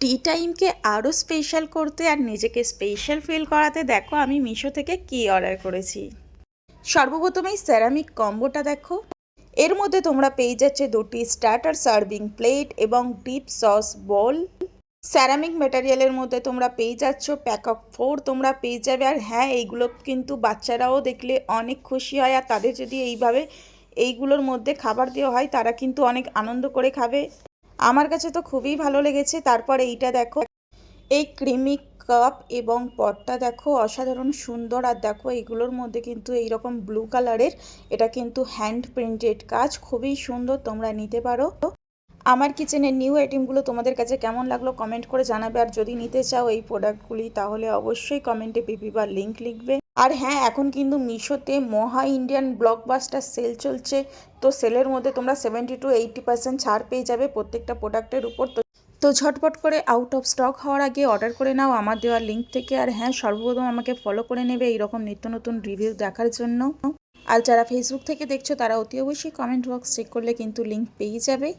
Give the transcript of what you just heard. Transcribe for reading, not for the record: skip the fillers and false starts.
টি টাইমকে আরও স্পেশাল করতে আর নিজেকে স্পেশাল ফিল করাতে দেখো আমি মিশো থেকে কি অর্ডার করেছি। সর্বপ্রথমেই সেরামিক কম্বোটা দেখো, এর মধ্যে তোমরা পেয়ে যাচ্ছে দুটি স্টার্টার সার্ভিং প্লেট এবং ডিপ সস বোল। সেরামিক মেটেরিয়ালের মধ্যে তোমরা পেয়ে যাচ্ছ প্যাক অফ 4 তোমরা পেয়ে যাবে। আর হ্যাঁ, এইগুলো কিন্তু বাচ্চারাও দেখলে অনেক খুশি হয়, আর তাদের যদি এইগুলোর মধ্যে খাবার দেওয়া হয় তারা কিন্তু অনেক আনন্দ করে খাবে। আমার কাছে তো খুবই ভালো লেগেছে। তারপর এইটা দেখো, এই ক্রিমি কাপ এবং পটটা দেখো অসাধারণ সুন্দর। আর দেখো এইগুলোর মধ্যে কিন্তু এইরকম ব্লু কালারের, এটা কিন্তু হ্যান্ড প্রিন্টেড কাজ, খুবই সুন্দর, তোমরা নিতে পারো। আমার কিচেনের নিউ আইটেমগুলো তোমাদের কাছে কেমন লাগলো কমেন্ট করে জানাবে। আর যদি নিতে চাও এই প্রোডাক্টগুলি তাহলে অবশ্যই কমেন্টে পিপি বা লিঙ্ক লিখবে। আর হ্যাঁ, এখন কিন্তু মিশোতে মহা ইন্ডিয়ান ব্লকবাস্টার সেল চলছে, তো সেলের মধ্যে তোমরা 70-80% ছাড় পেয়ে যাবে প্রত্যেকটা প্রোডাক্টের উপর। তো ঝটপট করে আউট অফ স্টক হওয়ার আগে অর্ডার করে নাও আমার দেওয়ার লিঙ্ক থেকে। আর হ্যাঁ, সর্বপ্রথম আমাকে ফলো করে নেবে এইরকম নিত্য নতুন রিভিউ দেখার জন্য। আর যারা ফেসবুক থেকে দেখছো তারা অতি অবশ্যই কমেন্ট বক্স চেক করলে কিন্তু লিঙ্ক পেয়ে যাবে।